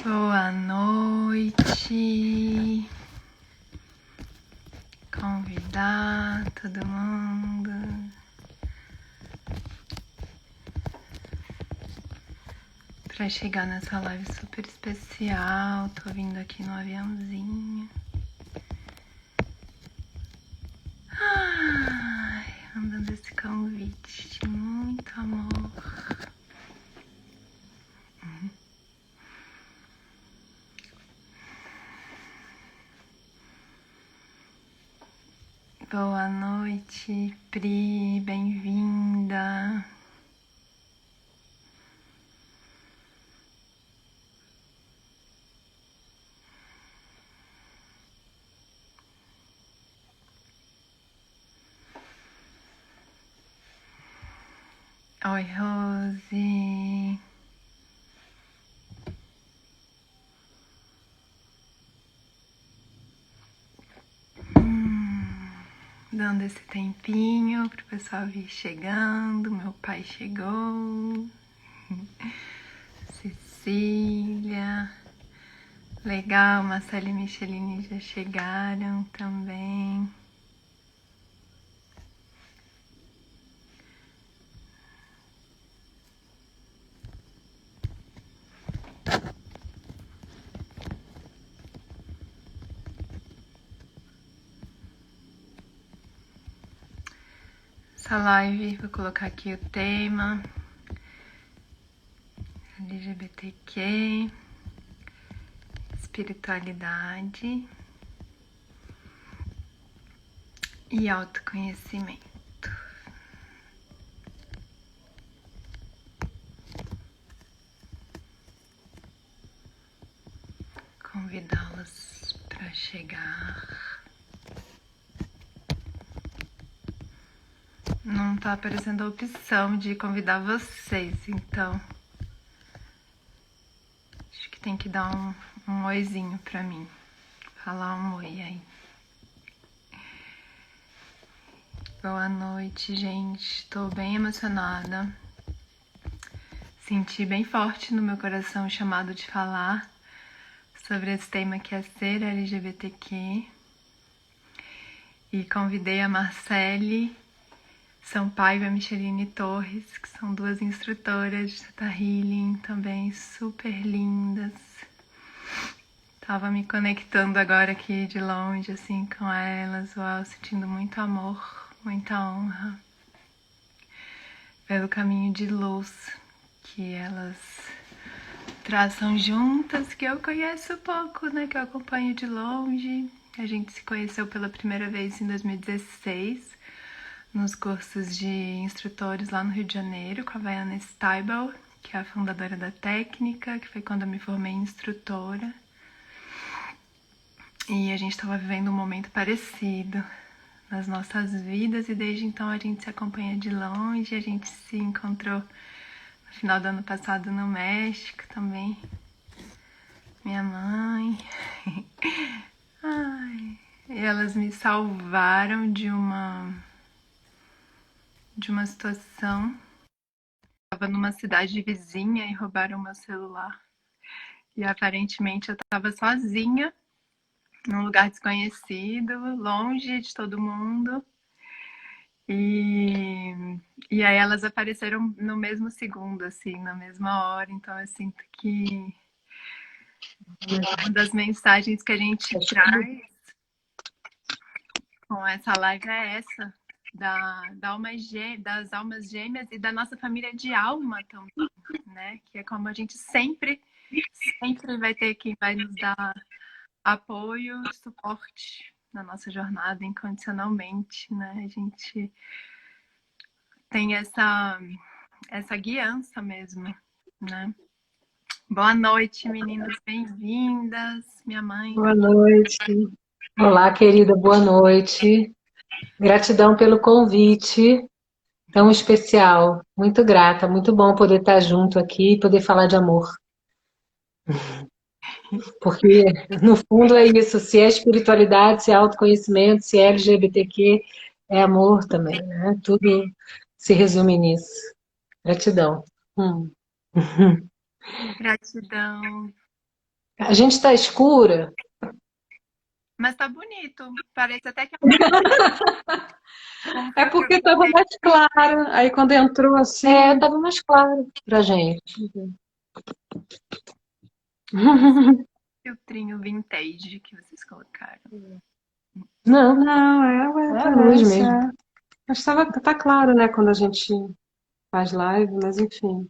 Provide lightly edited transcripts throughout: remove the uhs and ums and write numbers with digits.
Boa noite. Convidar todo mundo para chegar nessa live super especial. Tô vindo aqui no aviãozinho. Ai, mandando esse convite de muito amor. Boa noite, Pri, bem-vinda. Oi, Rose. Dando esse tempinho pro pessoal vir chegando. Meu pai chegou. Cecília. Legal, Marcela e Micheline já chegaram também. Essa live, vou colocar aqui o tema LGBTQ, espiritualidade e autoconhecimento. Convidá-las para chegar. Não tá aparecendo a opção de convidar vocês, então acho que tem que dar um oizinho pra mim. Falar um oi aí. Boa noite, gente. Tô bem emocionada. Senti bem forte no meu coração o chamado de falar sobre esse tema que é ser LGBTQ. E convidei a Marcele Sampaio e a Micheline Torres, que são duas instrutoras de Theta Healing, também super lindas. Tava me conectando agora aqui de longe, assim, com elas, uau, sentindo muito amor, muita honra pelo caminho de luz que elas traçam juntas, que eu conheço pouco, né, que eu acompanho de longe. A gente se conheceu pela primeira vez em 2016, nos cursos de instrutores lá no Rio de Janeiro, com a Vaiana Steibel, que é a fundadora da técnica, que foi quando eu me formei instrutora. E a gente estava vivendo um momento parecido nas nossas vidas, e desde então a gente se acompanha de longe. A gente se encontrou no final do ano passado no México também. Minha mãe. Ai, e elas me salvaram de uma situação. Estava numa cidade vizinha e roubaram meu celular. E aparentemente eu estava sozinha, num lugar desconhecido, longe de todo mundo. E aí elas apareceram no mesmo segundo, assim, na mesma hora. Então eu sinto que uma das mensagens que a gente traz com essa live é essa, das almas gêmeas e da nossa família de alma também, né? Que é como a gente sempre vai ter quem vai nos dar apoio, suporte na nossa jornada incondicionalmente, né? A gente tem essa guiança mesmo, né? Boa noite, meninas, bem-vindas. Minha mãe. Boa noite. Olá, querida, boa noite. Gratidão pelo convite tão especial. Muito grata, muito bom poder estar junto aqui e poder falar de amor. Porque, no fundo, é isso. Se é espiritualidade, se é autoconhecimento, se é LGBTQ, é amor também, né? Tudo se resume nisso. Gratidão. Gratidão. A gente está escura. Mas tá bonito. Parece até que um É filtro porque estava mais claro. Aí quando entrou assim. É, estava mais claro pra gente. esse filtrinho vintage que vocês colocaram. Não, Não, é a luz essa. mesmo. Mas tá claro, né, quando a gente faz live, mas enfim.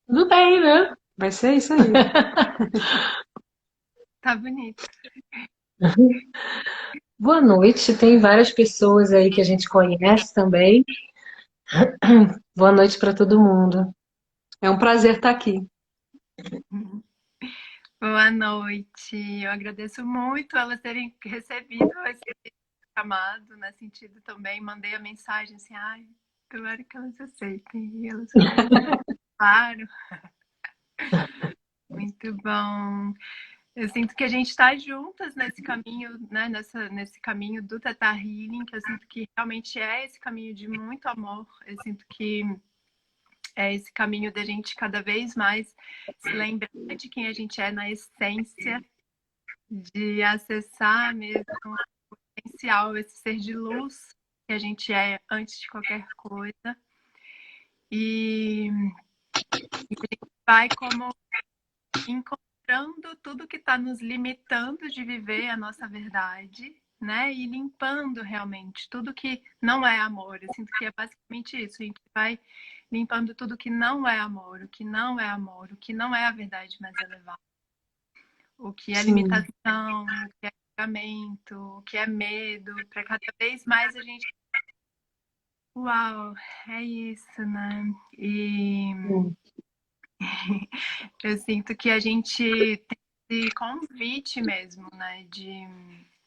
Tudo bem, né? Vai ser isso aí. Tá bonito. Boa noite, tem várias pessoas aí que a gente conhece também. Boa noite para todo mundo. É um prazer estar aqui. Boa noite. Eu agradeço muito elas terem recebido esse chamado, né? Sentido também. Mandei a mensagem assim, ai, tomara que elas aceitem. E elas falaram, claro. Muito bom. Eu sinto que a gente está juntas nesse caminho, né? Nesse caminho do Teta Healing, que eu sinto que realmente é esse caminho de muito amor. Eu sinto que é esse caminho da gente cada vez mais se lembrar de quem a gente é na essência, de acessar mesmo o potencial, esse ser de luz que a gente é antes de qualquer coisa. E a gente vai como encontrando tudo que está nos limitando de viver a nossa verdade, né? E limpando realmente tudo que não é amor. Eu sinto que é basicamente isso. A gente vai limpando tudo que não é amor, o que não é amor, o que não é a verdade mais elevada, o que é Sim. limitação, o que é julgamento, o que é medo, para cada vez mais a gente. Uau, é isso, né? E eu sinto que a gente tem esse convite mesmo, né? De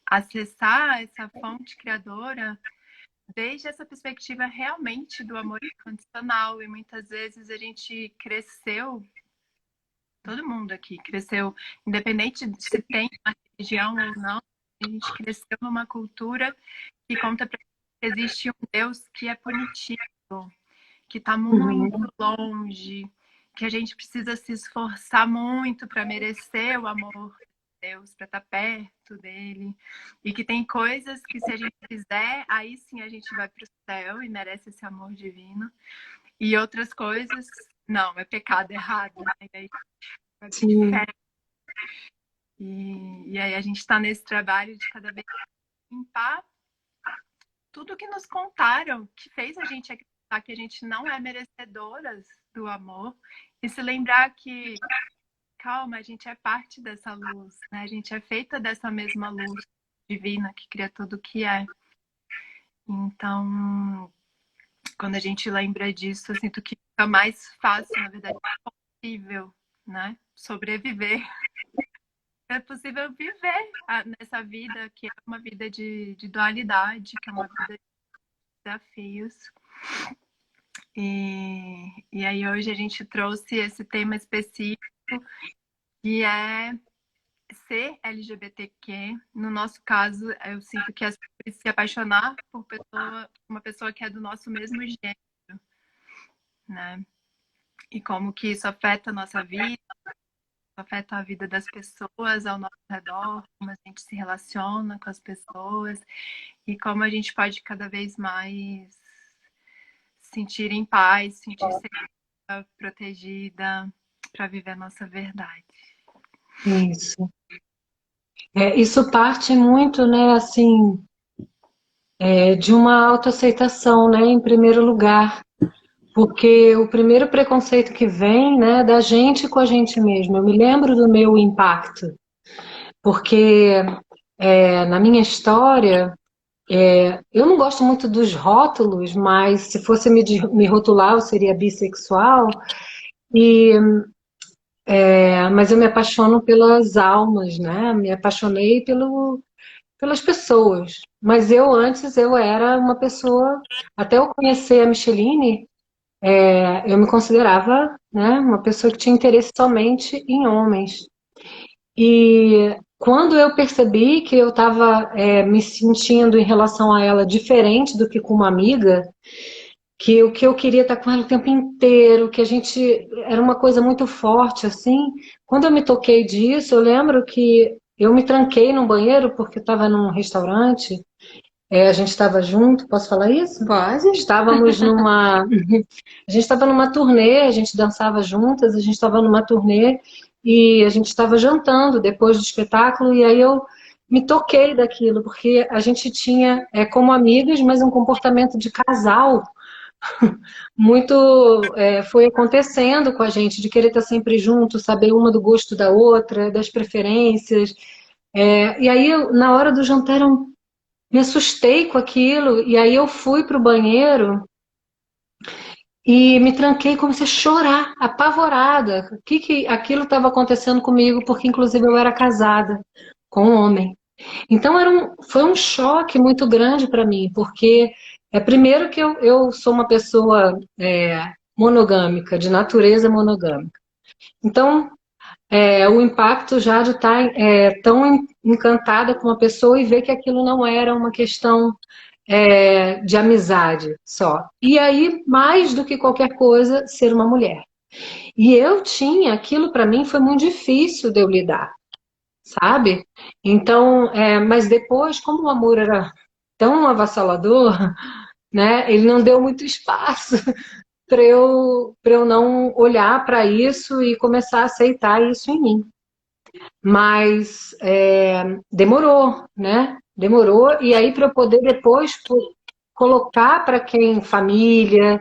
acessar essa fonte criadora desde essa perspectiva realmente do amor incondicional. E muitas vezes a gente cresceu, todo mundo aqui cresceu, independente de se tem uma religião ou não, a gente cresceu numa cultura que conta pra gente que existe um Deus que é punitivo, que está muito longe, que a gente precisa se esforçar muito para merecer o amor de Deus, para estar perto dele, e que tem coisas que se a gente fizer, aí sim a gente vai para o céu e merece esse amor divino, e outras coisas, não, é pecado errado, né? E aí vai pro inferno. E aí a gente está nesse trabalho de cada vez limpar tudo que nos contaram, que fez a gente acreditar que a gente não é merecedoras do amor, e se lembrar que, calma, a gente é parte dessa luz, né? A gente é feita dessa mesma luz divina que cria tudo que é. Então, quando a gente lembra disso, eu sinto que fica mais fácil, na verdade, possível, né? Sobreviver. É possível viver nessa vida que é uma vida de dualidade, que é uma vida de desafios. E aí hoje a gente trouxe esse tema específico, que é ser LGBTQ. No nosso caso, eu sinto que é se apaixonar por uma pessoa que é do nosso mesmo gênero, né? E como que isso afeta a nossa vida, afeta a vida das pessoas ao nosso redor, como a gente se relaciona com as pessoas e como a gente pode cada vez mais sentir em paz, sentir segura, protegida para viver a nossa verdade. Isso. Isso parte muito, né, assim, de uma autoaceitação, né, em primeiro lugar. Porque o primeiro preconceito que vem, né, é da gente com a gente mesmo. Eu me lembro do meu impacto. Porque na minha história, eu não gosto muito dos rótulos, mas se fosse me rotular, eu seria bissexual. Mas eu me apaixono pelas almas, né? Me apaixonei pelas pessoas. Mas antes eu era uma pessoa, até eu conhecer a Micheline, eu me considerava, né, uma pessoa que tinha interesse somente em homens. E quando eu percebi que eu estava me sentindo em relação a ela diferente do que com uma amiga, que o que eu queria estar com ela o tempo inteiro, que a gente era uma coisa muito forte assim. Quando eu me toquei disso, eu lembro que eu me tranquei num banheiro porque estava num restaurante, a gente estava junto, posso falar isso? Pode. Estávamos numa, a gente estava numa turnê, a gente dançava juntas, a gente estava numa turnê e a gente estava jantando depois do espetáculo e aí eu me toquei daquilo, porque a gente tinha, como amigas, mas um comportamento de casal muito foi acontecendo com a gente, de querer estar sempre junto, saber uma do gosto da outra, das preferências. E aí, na hora do jantar, eu me assustei com aquilo, e aí eu fui para o banheiro e me tranquei e comecei a chorar, apavorada. O que aquilo estava acontecendo comigo, porque inclusive eu era casada com um homem. Então foi um choque muito grande para mim, porque primeiro que eu sou uma pessoa monogâmica, de natureza monogâmica. Então, o impacto já de estar tão encantada com uma pessoa e ver que aquilo não era uma questão de amizade só. E aí, mais do que qualquer coisa, ser uma mulher. E eu tinha, aquilo para mim foi muito difícil de eu lidar, sabe? Então, mas depois, como o amor era tão avassalador, né? Ele não deu muito espaço para eu não olhar para isso e começar a aceitar isso em mim. Mas demorou, né? Demorou, e aí para eu poder depois colocar para quem família,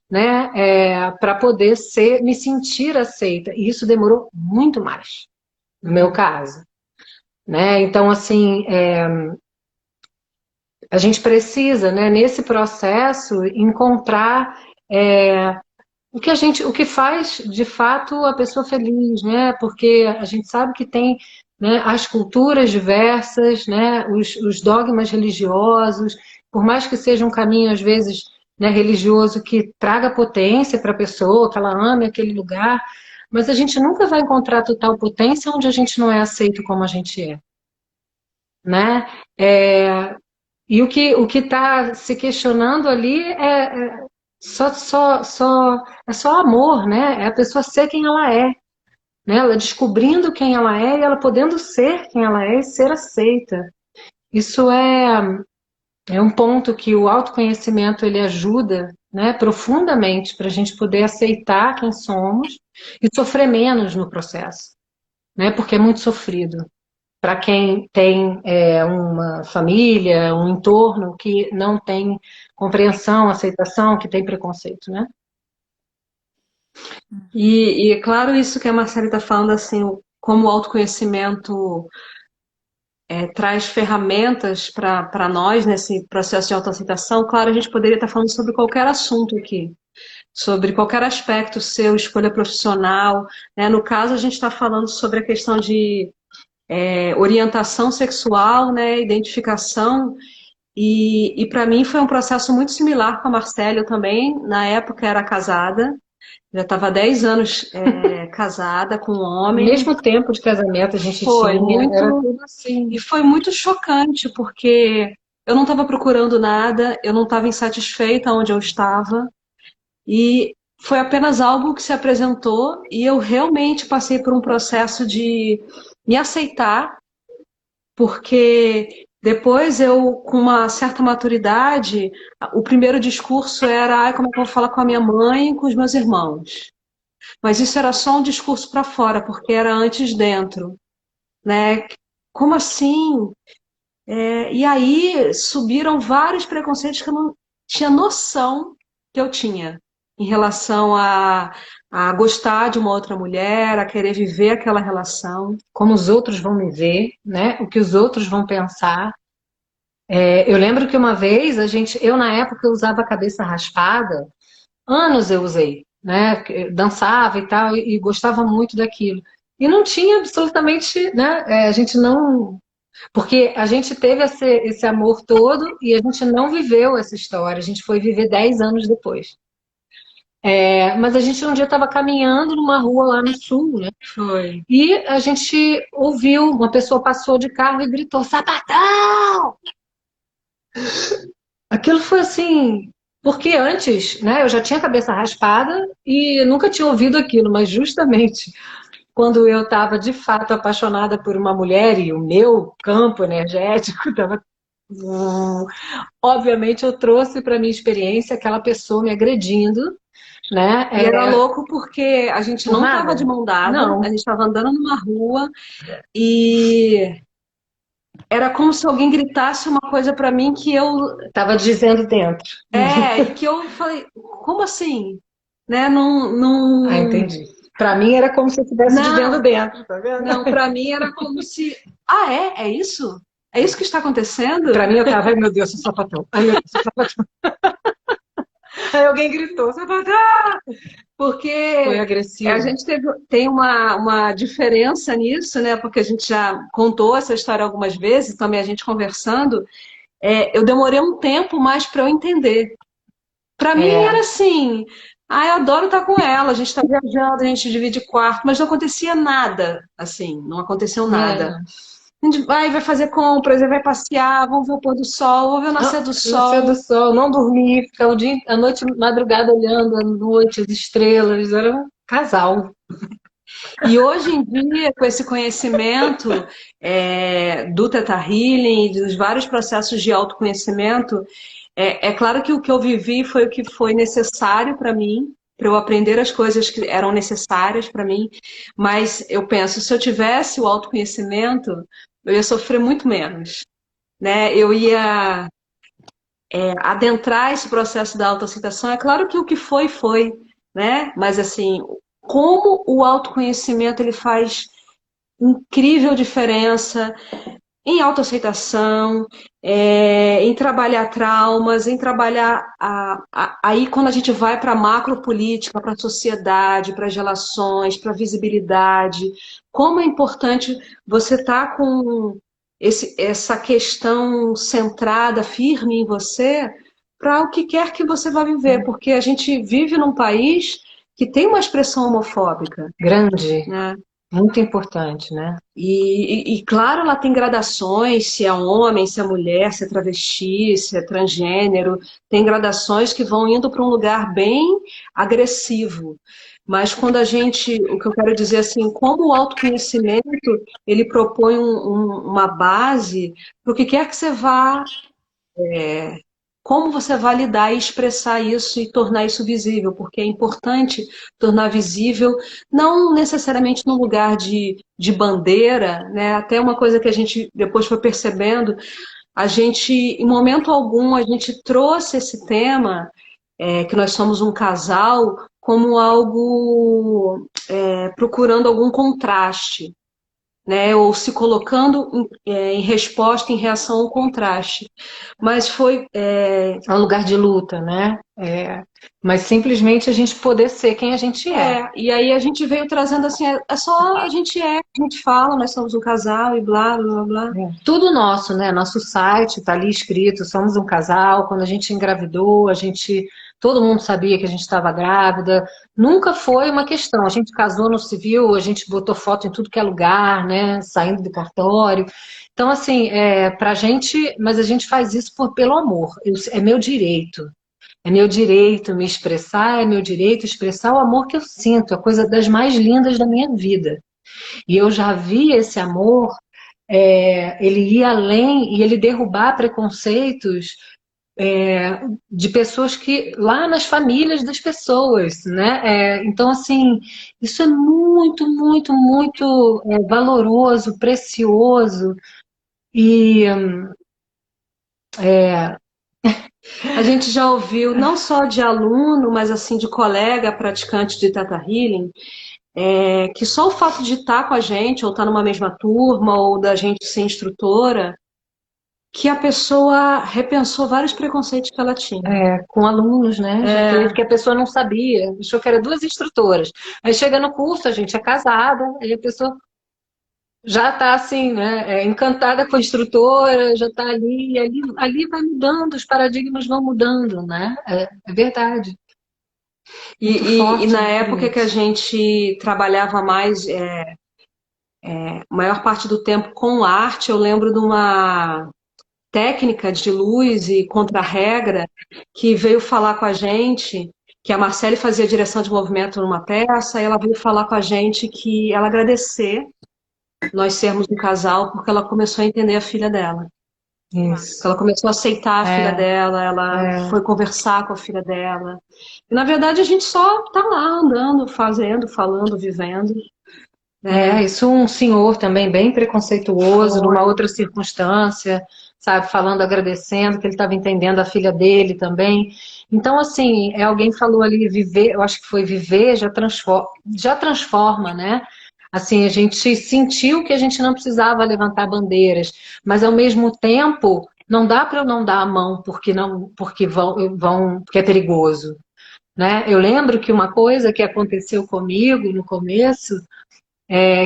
né? Para poder me sentir aceita. E isso demorou muito mais, no meu caso. Né? Então, assim, a gente precisa, né, nesse processo, encontrar o que faz de fato a pessoa feliz, né? Porque a gente sabe que tem, né, as culturas diversas, né, os dogmas religiosos, por mais que seja um caminho às vezes, né, religioso que traga potência para a pessoa, que ela ame aquele lugar, mas a gente nunca vai encontrar total potência onde a gente não é aceito como a gente é, né? E o que está se questionando ali é só amor, né? É a pessoa ser quem ela é, né? Ela descobrindo quem ela é e ela podendo ser quem ela é e ser aceita. Isso é um ponto que o autoconhecimento ele ajuda, né, profundamente para a gente poder aceitar quem somos e sofrer menos no processo, né? Porque é muito sofrido para quem tem uma família, um entorno que não tem compreensão, aceitação, que tem preconceito, né? E é claro isso que a Marcela está falando, assim, como o autoconhecimento traz ferramentas para nós nesse processo de autoaceitação. Claro, a gente poderia estar falando sobre qualquer assunto aqui, sobre qualquer aspecto seu, escolha profissional, né? No caso, a gente está falando sobre a questão de orientação sexual, né? Identificação. E para mim foi um processo muito similar com a Marcela. Eu também, na época, era casada. Já estava há 10 anos casada com um O homem. mesmo tempo de casamento a gente Foi tinha, era muito, tudo assim. e foi muito chocante, porque eu não estava procurando nada, eu não estava insatisfeita onde eu estava, e foi apenas algo que se apresentou, e eu realmente passei por um processo de me aceitar, porque depois eu, com uma certa maturidade, o primeiro discurso era, ai, como é que eu vou falar com a minha mãe e com os meus irmãos? Mas isso era só um discurso para fora, porque era antes dentro, né? Como assim? E aí subiram vários preconceitos que eu não tinha noção que eu tinha em relação a gostar de uma outra mulher, a querer viver aquela relação. Como os outros vão me ver, né? O que os outros vão pensar. Eu lembro que uma vez eu na época eu usava a cabeça raspada, anos eu usei, né? Dançava e tal, e gostava muito daquilo. E não tinha absolutamente, né? A gente não. Porque a gente teve esse amor todo e a gente não viveu essa história, a gente foi viver 10 anos depois. Mas a gente um dia estava caminhando numa rua lá no sul, né? Foi. E a gente ouviu, uma pessoa passou de carro e gritou, sapatão! Aquilo foi assim, Porque antes, né, eu já tinha a cabeça raspada e nunca tinha ouvido aquilo, mas justamente quando eu estava de fato apaixonada por uma mulher e o meu campo energético estava. Obviamente, eu trouxe para minha experiência aquela pessoa me agredindo, né? E era louco porque a gente Por não estava nada? de mão dada, a Não. gente estava andando numa rua e era como se alguém gritasse uma coisa para mim que eu Estava dizendo dentro. e que eu falei, como assim? Né? Ah, Não, entendi. Para mim era como se eu estivesse dizendo não, dentro, tá vendo? não, para mim era como se, é isso? É isso que está Para acontecendo? mim eu tava, ai meu Deus, sou sapatão. Ai meu Deus, sou sapatão. Aí alguém gritou, sapatão! Foi Porque a agressivo. gente tem uma diferença nisso, né? Porque a gente já contou essa história algumas vezes, também a gente conversando. Eu demorei um tempo mais para eu entender. Para mim era É, assim, eu adoro estar com ela, a gente está viajando, a gente divide quarto, mas não acontecia nada, assim, não aconteceu nada. é. A gente vai fazer compras, aí vai passear, vamos ver o pôr do sol, vamos ver o nascer Ah, do nascer do sol. sol, não dormir, ficar o dia, a noite, madrugada olhando a noite, as estrelas, era um casal. E hoje em dia, com esse conhecimento do Theta Healing e dos vários processos de autoconhecimento, é claro que o que eu vivi foi o que foi necessário para eu aprender as coisas que eram necessárias para mim, mas eu penso, se eu tivesse o autoconhecimento, eu ia sofrer muito menos, né? Eu ia adentrar esse processo da autoaceitação. É claro que o que foi, foi, né? Mas assim, como o autoconhecimento ele faz incrível diferença em autoaceitação, em trabalhar traumas, em trabalhar aí quando a gente vai para a macropolítica, para a sociedade, para as relações, para a visibilidade, como é importante você estar com essa questão centrada, firme em você, para o que quer que você vá viver, porque a gente vive num país que tem uma expressão homofóbica, Grande, né? muito importante, né? Claro, ela tem gradações, se é homem, se é mulher, se é travesti, se é transgênero, tem gradações que vão indo para um lugar bem agressivo. Mas quando o que eu quero dizer assim, como o autoconhecimento, ele propõe uma base para o que quer que você vá como você vai lidar e expressar isso e tornar isso visível, porque é importante tornar visível, não necessariamente num lugar de bandeira, né? Até uma coisa que a gente depois foi percebendo, a gente, em momento algum, a gente trouxe esse tema, que nós somos um casal, como algo procurando algum contraste, né, ou se colocando em resposta, em reação ao contraste. Mas foi É um lugar de luta, né? Mas simplesmente a gente poder ser quem a gente é. e aí a gente veio trazendo assim, é só a gente fala, nós somos um casal e blá, blá, blá. Tudo nosso, né? Nosso site está ali escrito, somos um casal. Quando a gente engravidou, todo mundo sabia que a gente estava grávida. Nunca foi uma questão. A gente casou no civil, a gente botou foto em tudo que é lugar, né? Saindo do cartório. Então, assim, pra gente, mas a gente faz isso pelo amor. É meu direito. É meu direito me expressar, é meu direito expressar o amor que eu sinto, a coisa das mais lindas da minha vida. E eu já vi esse amor, ele ir além e ele derrubar preconceitos de pessoas que lá nas famílias das pessoas, né? Então, assim, isso é muito, muito, muito valoroso, precioso e A gente já ouviu, não só de aluno, mas assim de colega praticante de Theta Healing, que só o fato de estar com a gente, ou estar numa mesma turma, ou da gente ser instrutora, que a pessoa repensou vários preconceitos que ela tinha. com alunos, né? Já teve que a pessoa não sabia, achou que eram duas instrutoras. Aí chega no curso, a gente é casada, aí a pessoa já está assim, né? Encantada com a instrutora, já está ali, e ali vai mudando, os paradigmas vão mudando, né? É verdade. Muito E forte na época que a isso. gente trabalhava mais, a maior parte do tempo com arte, eu lembro de uma. técnica de luz e contra-regra, que veio falar com a gente, que a Marcele fazia direção de movimento numa peça, e ela veio falar com a gente que ela agradecer nós sermos um casal, porque ela começou a entender a filha dela. Isso. Ela começou a aceitar a filha dela, ela foi conversar com a filha dela. E, na verdade, a gente só tá lá andando, fazendo, falando, vivendo. Isso um senhor também bem preconceituoso, numa outra circunstância, sabe, falando, agradecendo, que ele estava entendendo a filha dele também. Então, assim, alguém falou ali, viver, eu acho que foi viver, já transforma, né? Assim, a gente sentiu que a gente não precisava levantar bandeiras, mas ao mesmo tempo, não dá para eu não dar a mão porque é perigoso, né? Eu lembro que uma coisa que aconteceu comigo no começo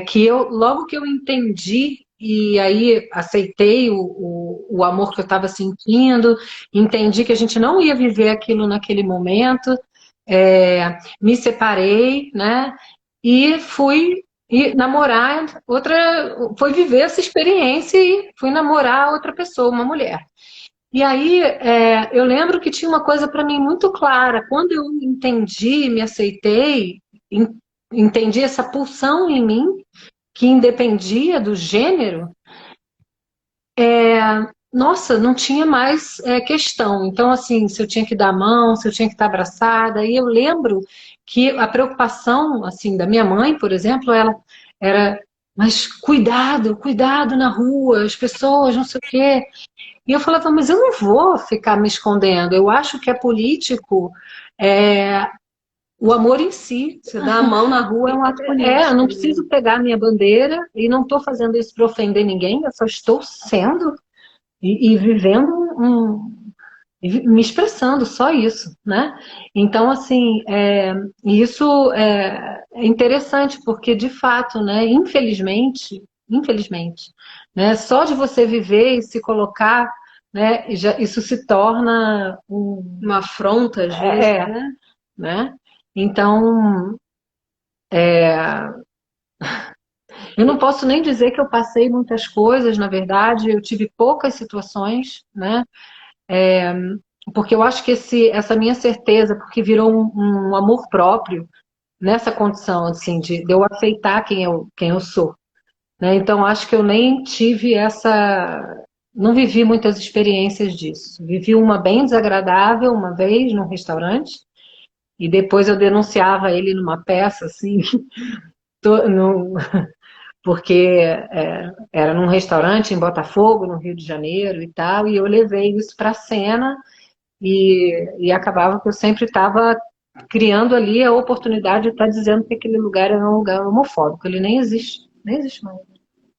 que logo que eu entendi e aí aceitei o amor que eu estava sentindo, entendi que a gente não ia viver aquilo naquele momento, me separei, né? E fui namorar foi viver essa experiência e fui namorar outra pessoa, uma mulher. E aí eu lembro que tinha uma coisa para mim muito clara. Quando eu entendi, me aceitei, entendi essa pulsão em mim que independia do gênero, nossa, não tinha mais questão. Então, assim, se eu tinha que dar a mão, se eu tinha que estar abraçada, e eu lembro que a preocupação, assim, da minha mãe, por exemplo, ela era, mas cuidado, cuidado na rua, as pessoas, não sei o quê. E eu falava, mas eu não vou ficar me escondendo. Eu acho que é político o amor em si. Você dá a mão na rua é um ato político. Eu não preciso pegar minha bandeira e não estou fazendo isso para ofender ninguém, eu só estou sendo e vivendo me expressando, só isso, né? Então, assim, isso é interessante, porque de fato, né, infelizmente, né, só de você viver e se colocar, né, isso se torna uma afronta, às vezes, né? Então, eu não posso nem dizer que eu passei muitas coisas, na verdade, eu tive poucas situações, né? Porque eu acho que essa minha certeza, porque virou um amor próprio nessa condição, assim, de eu aceitar quem eu sou, né? Então, acho que eu nem tive não vivi muitas experiências disso. Vivi uma bem desagradável uma vez num restaurante, e depois eu denunciava ele numa peça, assim, porque era num restaurante em Botafogo, no Rio de Janeiro e tal, e eu levei isso para a cena e acabava que eu sempre estava criando ali a oportunidade de estar dizendo que aquele lugar era um lugar homofóbico. Ele nem existe mais.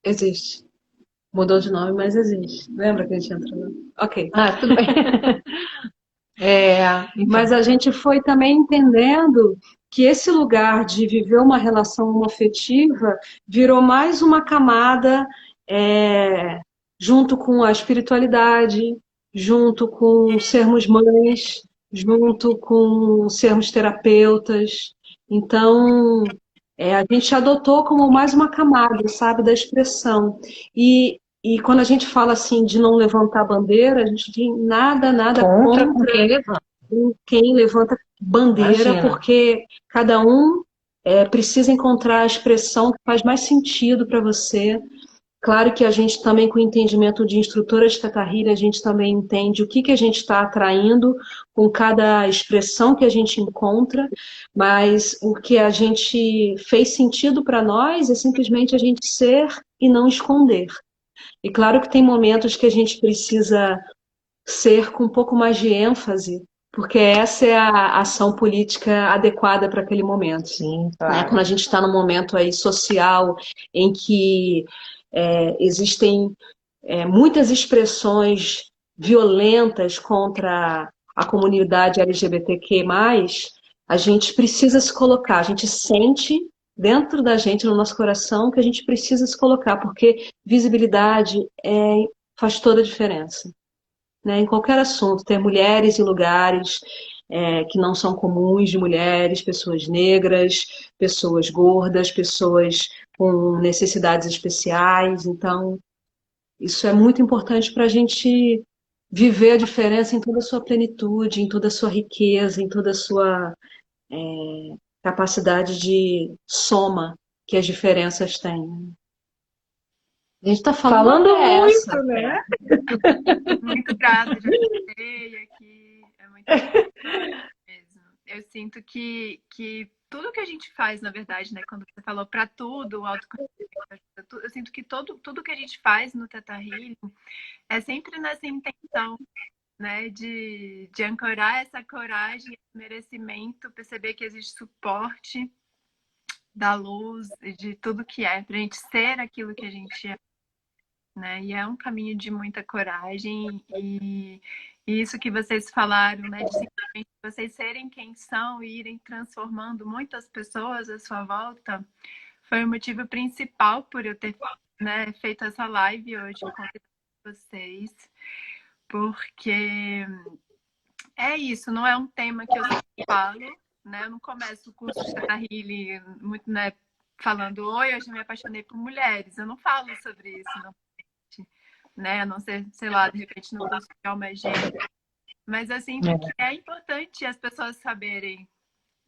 Existe. Mudou de nome, mas existe. Lembra que a gente entrou? Ok. Tudo bem. Mas a gente foi também entendendo que esse lugar de viver uma relação homoafetiva virou mais uma camada junto com a espiritualidade, junto com sermos mães, junto com sermos terapeutas. Então, a gente adotou como mais uma camada, sabe, da expressão. E quando a gente fala assim de não levantar bandeira, a gente tem nada contra quem levanta bandeira, Imagina. porque cada um precisa encontrar a expressão que faz mais sentido para você. Claro que a gente também, com o entendimento de instrutora de Teta Healing, a gente também entende o que a gente está atraindo com cada expressão que a gente encontra, mas o que a gente fez sentido para nós é simplesmente a gente ser e não esconder. E claro que tem momentos que a gente precisa ser com um pouco mais de ênfase, porque essa é a ação política adequada para aquele momento. Sim, né? claro. Quando a gente está num momento aí social em que existem muitas expressões violentas contra a comunidade LGBTQ+, a gente precisa se colocar, a gente sente dentro da gente, no nosso coração, que a gente precisa se colocar, porque visibilidade faz toda a diferença. Né? Em qualquer assunto, ter mulheres em lugares que não são comuns de mulheres, pessoas negras, pessoas gordas, pessoas com necessidades especiais. Então, Isso é muito importante para a gente viver a diferença em toda a sua plenitude, em toda a sua riqueza, em toda a sua capacidade de soma que as diferenças têm. A gente está falando uma Falando beça. muito, né? Muito grata, já pensei aqui, é muito bom mesmo. Eu sinto que tudo que a gente faz, na verdade, né, quando você falou para tudo, o autoconhecimento, eu sinto que tudo que a gente faz no Teta Healing é sempre nessa intenção, né, de ancorar essa coragem, esse merecimento, perceber que existe suporte da luz, de tudo que é, pra gente ser aquilo que a gente é, né? E é um caminho de muita coragem e isso que vocês falaram, né, de simplesmente vocês serem quem são e irem transformando muitas pessoas à sua volta, foi o motivo principal por eu ter, né, feito essa live hoje com vocês, porque é isso, não é um tema que eu sempre falo, né? Eu não começo o curso de Teta Healing muito, né, falando, oi, hoje eu me apaixonei por mulheres. Eu não falo sobre isso, não, né? A não ser, sei lá, de repente no curso de alma gêmea. Mas eu sinto que é importante as pessoas saberem,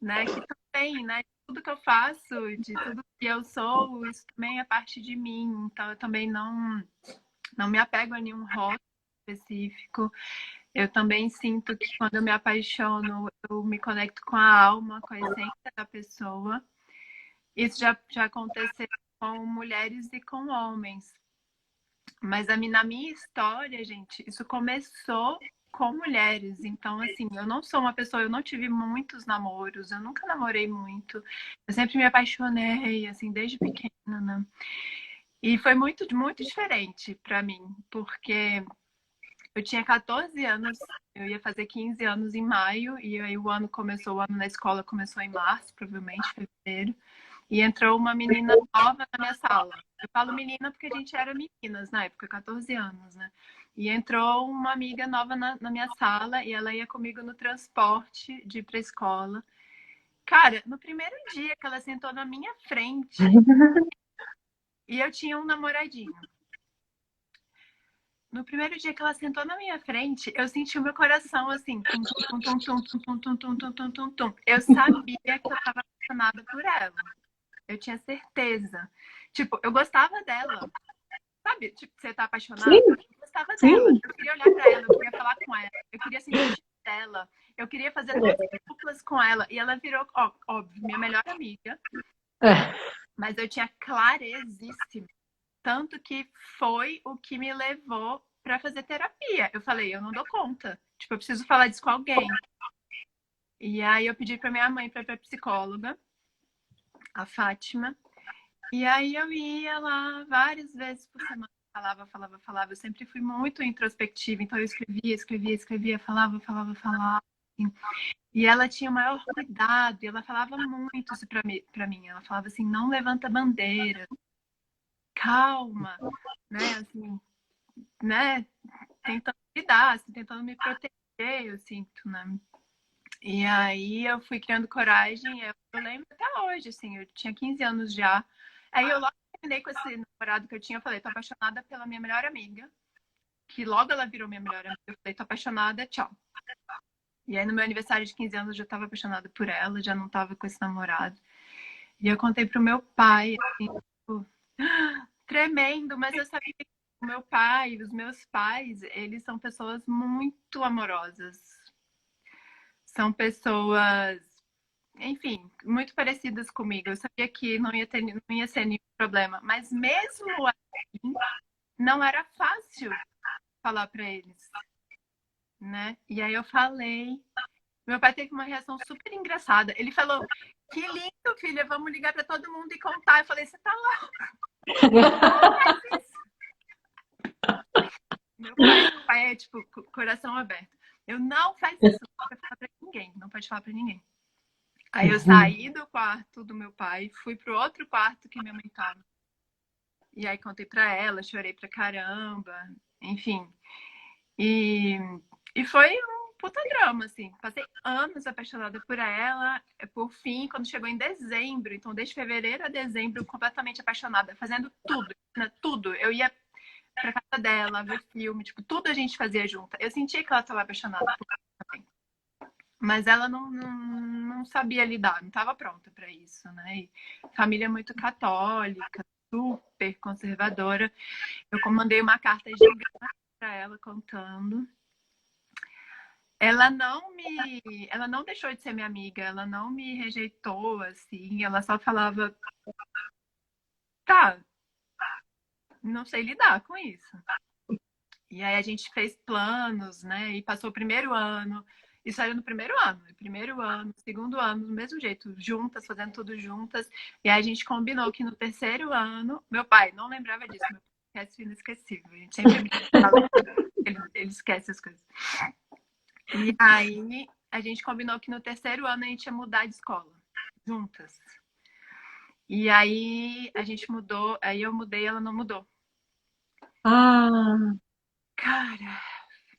né, que também, né, tudo que eu faço, de tudo que eu sou, isso também é parte de mim. Então eu também não me apego a nenhum rótulo específico. Eu também sinto que quando eu me apaixono, eu me conecto com a alma, com a essência da pessoa. Isso já aconteceu com mulheres e com homens. Mas na minha história, gente, isso começou com mulheres. Então, assim, eu não sou uma pessoa, eu não tive muitos namoros, eu nunca namorei muito. Eu sempre me apaixonei, assim, desde pequena, né? E foi muito diferente para mim, porque eu tinha 14 anos, eu ia fazer 15 anos em maio, e aí o ano na escola começou em março, provavelmente, fevereiro, e entrou uma menina nova na minha sala. Eu falo menina porque a gente era meninas na época, 14 anos, né? E entrou uma amiga nova na minha sala, e ela ia comigo no transporte de ir pra escola. Cara, no primeiro dia que ela sentou na minha frente, e eu tinha um namoradinho. No primeiro dia que ela sentou na minha frente, eu senti o meu coração assim, tum, tum, tum, tum, tum, tum, tum, tum, tum, tum, tum, tum. Eu sabia que eu estava apaixonada por ela. Eu tinha certeza. Tipo, eu gostava dela. Sabe? Tipo, você tá apaixonada? Sim, Eu gostava dela. sim. Eu queria olhar pra ela, eu queria falar com ela. Eu queria sentir o cheiro dela. Eu queria fazer todas as duplas com ela. E ela virou, ó, óbvio, minha melhor amiga. É. Mas eu tinha clarezíssimo. Tanto que foi o que me levou para fazer terapia. Eu falei, eu não dou conta. Tipo, eu preciso falar disso com alguém. E aí eu pedi para minha mãe para ir pra psicóloga, a Fátima. E aí eu ia lá várias vezes por semana. Falava. Eu sempre fui muito introspectiva. Então eu escrevia, falava. E ela tinha o maior cuidado. E ela falava muito isso para mim. Ela falava assim, não levanta bandeira. Calma, né? Assim, né? Tentando lidar, assim, tentando me proteger, eu sinto, né? E aí eu fui criando coragem, eu lembro até hoje, assim, eu tinha 15 anos já. Aí eu logo terminei com esse namorado que eu tinha, eu falei, tô apaixonada pela minha melhor amiga, que logo ela virou minha melhor amiga, eu falei, tô apaixonada, tchau. E aí no meu aniversário de 15 anos eu já tava apaixonada por ela, já não tava com esse namorado. E eu contei pro meu pai, assim, tipo, tremendo, mas eu sabia que o meu pai, os meus pais, eles são pessoas muito amorosas. São pessoas, enfim, muito parecidas comigo. Eu sabia que não ia ser nenhum problema, mas mesmo assim, não era fácil falar para eles, né? E aí eu falei, meu pai teve uma reação super engraçada. Ele falou: "Que lindo, filha, vamos ligar para todo mundo e contar". Eu falei: "Você tá louco? Meu pai é tipo coração aberto. Eu não faz isso, não pode falar pra ninguém, não pode falar pra ninguém". Aí eu saí do quarto do meu pai, fui pro outro quarto que minha mãe tava. E aí contei pra ela, chorei pra caramba, enfim. E, e foi um puta drama, assim. Passei anos apaixonada por ela. Por fim, quando chegou em dezembro, então desde fevereiro a dezembro, completamente apaixonada, fazendo tudo, né? Tudo. Eu ia pra casa dela, ver filme, tipo, tudo a gente fazia junto. Eu sentia que ela estava apaixonada por mim também. Mas ela não sabia lidar, não estava pronta para isso, né? E família muito católica, super conservadora. Eu mandei uma carta gigante para ela contando. Ela não deixou de ser minha amiga, ela não me rejeitou, assim, ela só falava, tá, não sei lidar com isso. E aí a gente fez planos, né? E passou o primeiro ano. Isso era no primeiro ano, segundo ano, do mesmo jeito, juntas, fazendo tudo juntas. E aí a gente combinou que no terceiro ano, meu pai não lembrava disso, meu pai esquece inesquecível. A gente sempre fala, ele esquece as coisas. E aí a gente combinou que no terceiro ano a gente ia mudar de escola, juntas. E aí a gente mudou, aí eu mudei, ela não mudou. Ah, Cara,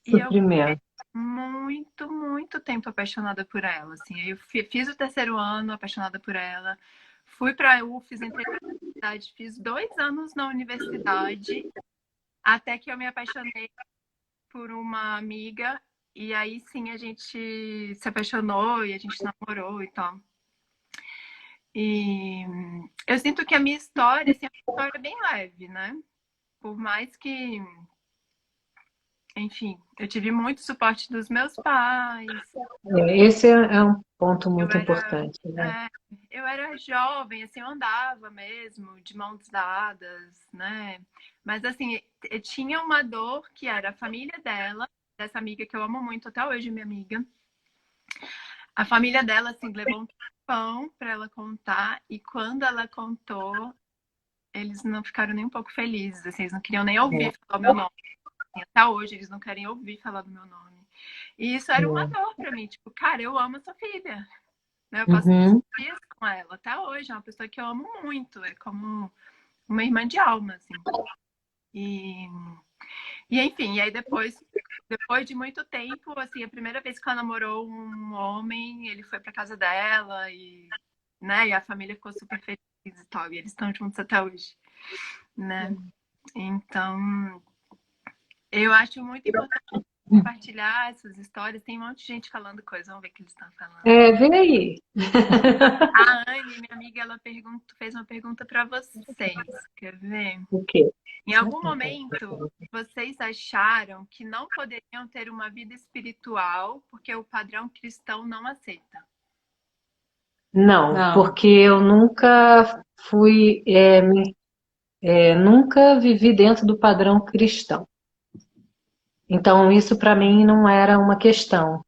e eu sofrimento. muito tempo apaixonada por ela, assim. Aí eu fiz o terceiro ano apaixonada por ela. Fui para a UFES, entrei na universidade, fiz 2 anos na universidade, até que eu me apaixonei por uma amiga. E aí sim a gente se apaixonou e a gente namorou e tal. E eu sinto que a minha história assim, é uma história bem leve, né? Por mais que, enfim, eu tive muito suporte dos meus pais. Esse é um ponto Eu muito era, importante, né? eu era jovem, assim, eu andava mesmo, de mãos dadas, né? Mas, assim, eu tinha uma dor que era a família dela, dessa amiga que eu amo muito até hoje, minha amiga. A família dela, assim, levou um tempão para ela contar, e quando ela contou, eles não ficaram nem um pouco felizes, assim, eles não queriam nem ouvir falar o meu nome. Assim, até hoje, eles não querem ouvir falar do meu nome. E isso era uma dor para mim, tipo, cara, eu amo essa filha. Né? Eu passo Uhum, dias com ela até hoje. É uma pessoa que eu amo muito. É como uma irmã de alma, assim. E, enfim, e aí depois de muito tempo, assim, a primeira vez que ela namorou um homem, ele foi pra casa dela e, né, e a família ficou super feliz e tal. E eles estão juntos até hoje, né? Então, eu acho muito importante compartilhar essas histórias. Tem um monte de gente falando coisa, vamos ver o que eles estão falando. vem aí. A Anne, minha amiga, ela fez uma pergunta para vocês. Quer ver? O quê? Em algum momento, vocês acharam que não poderiam ter uma vida espiritual porque o padrão cristão não aceita? Não, porque eu nunca fui, nunca vivi dentro do padrão cristão. Então, isso para mim não era uma questão.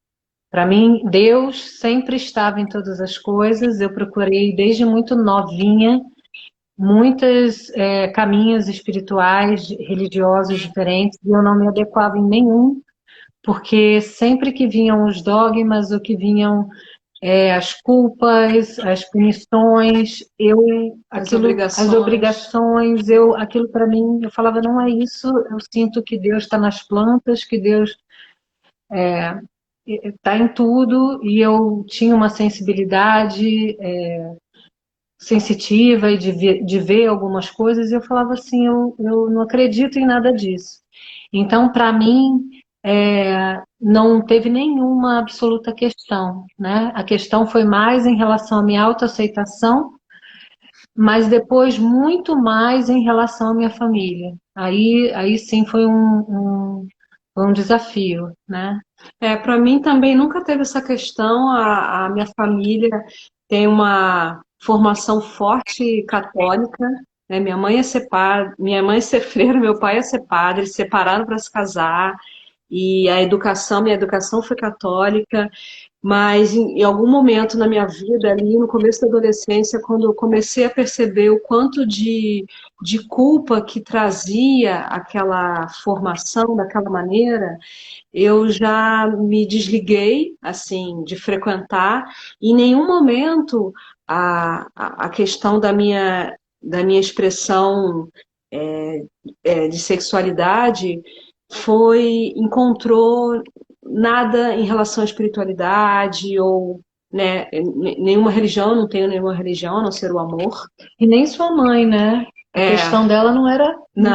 Para mim, Deus sempre estava em todas as coisas. Eu procurei desde muito novinha muitos caminhos espirituais, religiosos diferentes, e eu não me adequava em nenhum, porque sempre que vinham os dogmas, ou que vinham as culpas, as punições, as obrigações, aquilo para mim, eu falava, não é isso, eu sinto que Deus está nas plantas, que Deus está em tudo, e eu tinha uma sensibilidade sensitiva e de ver algumas coisas, e eu falava assim, eu não acredito em nada disso. Então, para mim, não teve nenhuma absoluta questão, né? A questão foi mais em relação à minha autoaceitação, mas depois muito mais em relação à minha família. Aí sim foi um desafio, né? Para mim também nunca teve essa questão. A minha família tem uma formação forte católica, né? Minha mãe é ser freira, meu pai é ser padre, eles se separaram para se casar. E minha educação foi católica, mas em algum momento na minha vida, ali no começo da adolescência, quando eu comecei a perceber o quanto de culpa que trazia aquela formação daquela maneira, eu já me desliguei, assim, de frequentar, e em nenhum momento a questão da minha expressão de sexualidade encontrou nada em relação à espiritualidade ou, né, nenhuma religião, não tenho nenhuma religião, a não ser o amor. E nem sua mãe, né? A questão dela não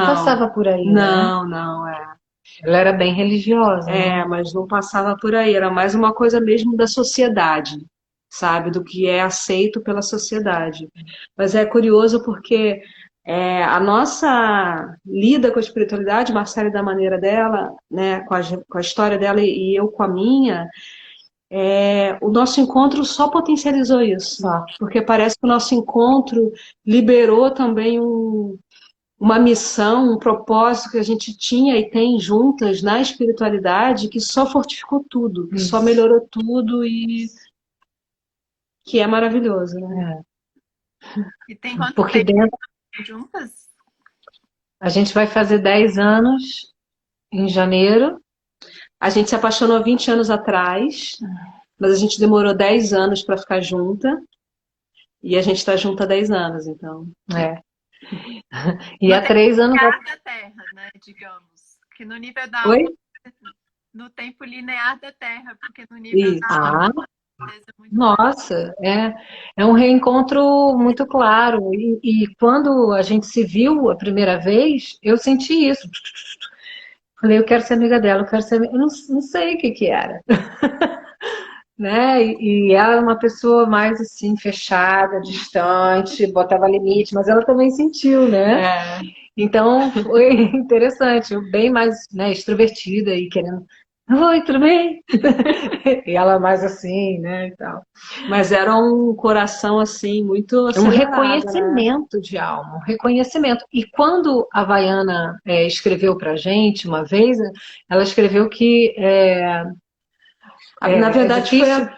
passava por aí, né? Não, é. Ela era bem religiosa, né? Mas não passava por aí, era mais uma coisa mesmo da sociedade, sabe? Do que é aceito pela sociedade. Mas é curioso porque a nossa lida com a espiritualidade, Marcele da maneira dela, né, com a história dela e eu com a minha, o nosso encontro só potencializou isso. Só. Porque parece que o nosso encontro liberou também uma missão, um propósito que a gente tinha e tem juntas na espiritualidade que só fortificou tudo, que só melhorou tudo e que é maravilhoso, né? E tem quanto Porque tempo dentro juntas? a gente vai fazer 10 anos em janeiro. A gente se apaixonou há 20 anos atrás, mas a gente demorou 10 anos para ficar junta e a gente está junta há 10 anos, então. E há 3 anos. Linear da Terra, né, digamos. Que no nível da Oi? alma, no tempo linear da Terra, porque no nível Isso. da alma, muito Nossa, é um reencontro muito claro. E quando a gente se viu a primeira vez, eu senti isso. Falei, eu quero ser amiga dela, eu quero ser amiga. Eu não sei o que era. Né? E ela é uma pessoa mais assim, fechada, distante, botava limite, mas ela também sentiu, né? Então foi interessante, bem mais, né, extrovertida e querendo. Oi, tudo bem? E ela mais assim, né, e tal. Mas era um coração assim muito Um acelerado, reconhecimento de alma, um reconhecimento. E quando a Vaiana escreveu pra gente uma vez, ela escreveu que Na verdade,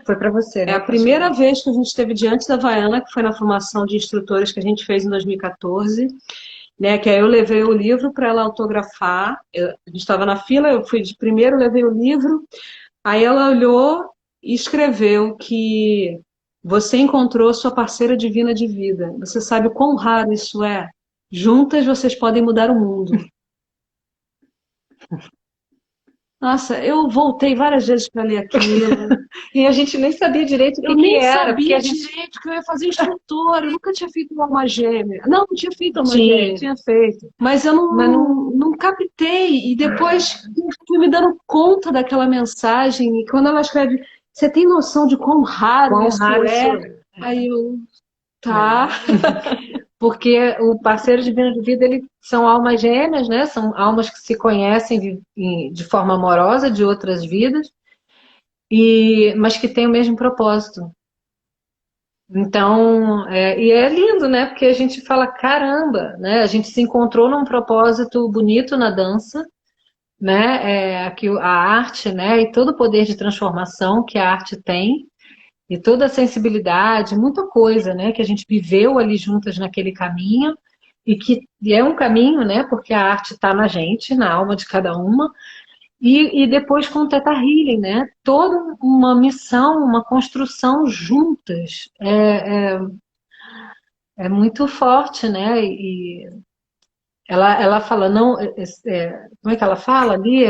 foi para você, né? a primeira vez que a gente esteve diante da Havaiana, que foi na formação de instrutores que a gente fez em 2014, né? Que aí eu levei o livro para ela autografar. A gente estava na fila, eu fui de primeiro, levei o livro. Aí ela olhou e escreveu que você encontrou sua parceira divina de vida. Você sabe o quão raro isso é? Juntas vocês podem mudar o mundo. Nossa, eu voltei várias vezes para ler aquilo. E a gente nem sabia direito o Eu que nem era, porque sabia a gente direito que eu ia fazer instrutora. Eu nunca tinha feito uma alma gêmea. Não tinha feito alma gêmea. tinha feito. Mas eu Mas não captei. E depois eu fui me dando conta daquela mensagem. E quando ela escreve, você tem noção de quão raro isso é? Aí eu, tá. Porque o parceiro divino de vida, eles são almas gêmeas, né? São almas que se conhecem de forma amorosa de outras vidas, mas que têm o mesmo propósito. Então, e é lindo, né? Porque a gente fala, caramba, né? A gente se encontrou num propósito bonito na dança, né? Que a arte, né? E todo o poder de transformação que a arte tem, e toda a sensibilidade, muita coisa, né? Que a gente viveu ali juntas naquele caminho, e é um caminho, né? Porque a arte está na gente, na alma de cada uma. E depois com o Teta Healing, né? Toda uma missão, uma construção juntas. É muito forte, né? E ela fala, não, como é que ela fala ali?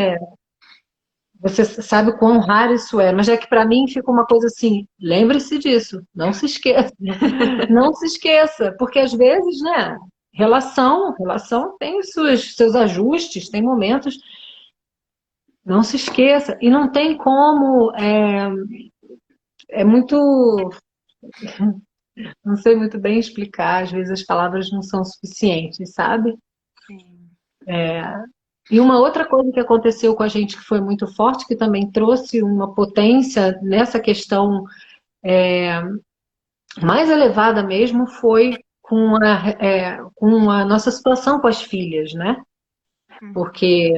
Você sabe o quão raro isso é, mas é que para mim fica uma coisa assim, lembre-se disso, não se esqueça. Não se esqueça, porque às vezes, né, relação tem seus ajustes, tem momentos, não se esqueça, e não tem como, é muito, não sei muito bem explicar, às vezes as palavras não são suficientes, sabe? Sim. E uma outra coisa que aconteceu com a gente que foi muito forte, que também trouxe uma potência nessa questão mais elevada mesmo, foi com a nossa situação com as filhas, né? Porque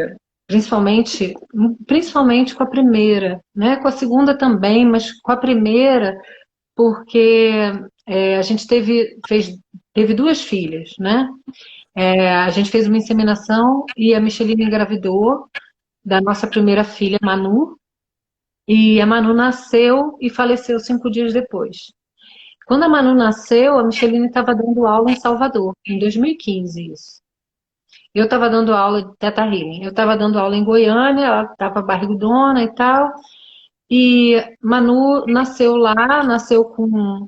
principalmente com a primeira, né? Com a segunda também, mas com a primeira, porque a gente teve duas filhas, né? A gente fez uma inseminação e a Micheline engravidou da nossa primeira filha, Manu, e a Manu nasceu e faleceu 5 dias depois. Quando a Manu nasceu, a Micheline estava dando aula em Salvador, em 2015 isso. Eu estava dando aula de Teta Healing. Eu estava dando aula em Goiânia, ela estava barrigudona e tal. E Manu nasceu lá, nasceu com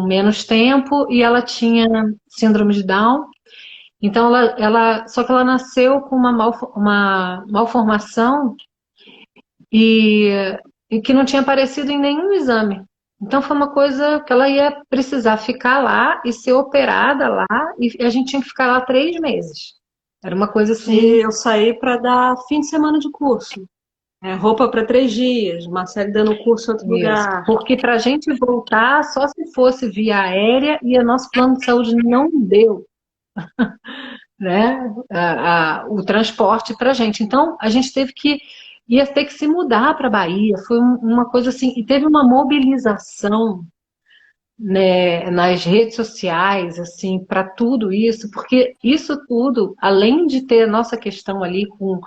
menos tempo e ela tinha síndrome de Down. Então, só que ela nasceu com uma malformação e, e que não tinha aparecido em nenhum exame. Então, foi uma coisa que ela ia precisar ficar lá e ser operada lá, e a gente tinha que ficar lá 3 meses. Era uma coisa assim. E eu saí para dar fim de semana de curso. Roupa para 3 dias, Marcele dando curso em outro Isso. lugar. Porque para a gente voltar, só se fosse via aérea, e o nosso plano de saúde não deu, né, o transporte para a gente. Então, a gente ia ter que se mudar para a Bahia. Foi uma coisa assim, e teve uma mobilização, né, nas redes sociais, assim, para tudo isso, porque isso tudo, além de ter a nossa questão ali com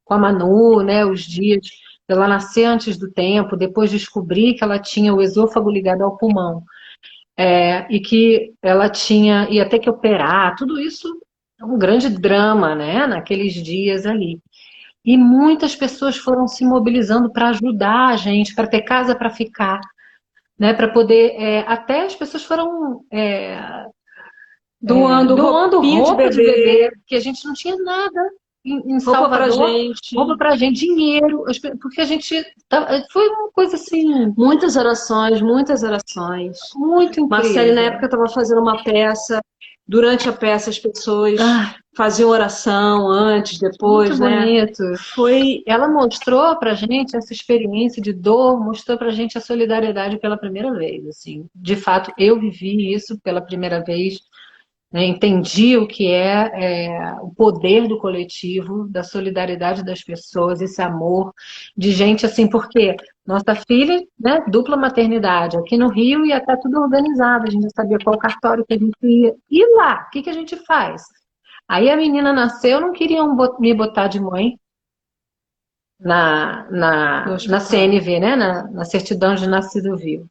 a Manu, né, os dias dela nascer antes do tempo, depois descobrir que ela tinha o esôfago ligado ao pulmão, e que ela ia ter que operar, tudo isso é um grande drama, né, naqueles dias ali. E muitas pessoas foram se mobilizando para ajudar a gente, para ter casa para ficar, né, para poder, até as pessoas foram Doando doando roupinha roupa de de bebê, bebê, porque a gente não tinha nada em roupa pra Salvador, gente. roupa pra gente, dinheiro, porque a gente foi uma coisa assim Muitas orações, muitas orações. muito Marcele, na incrível. época, estava fazendo uma peça. Durante a peça, as pessoas Ah, faziam oração antes, depois, muito né? bonito. Foi. Ela mostrou pra gente essa experiência de dor, mostrou pra gente a solidariedade pela primeira vez, assim. De fato, eu vivi isso pela primeira vez, né? Entendi o que é o poder do coletivo, da solidariedade das pessoas, esse amor de gente assim, porque nossa filha, né, dupla maternidade, aqui no Rio ia estar tudo organizado, a gente já sabia qual cartório que a gente ia. E lá, o que a gente faz? Aí a menina nasceu, não queriam me botar de mãe na CNV, né, na certidão de nascido vivo.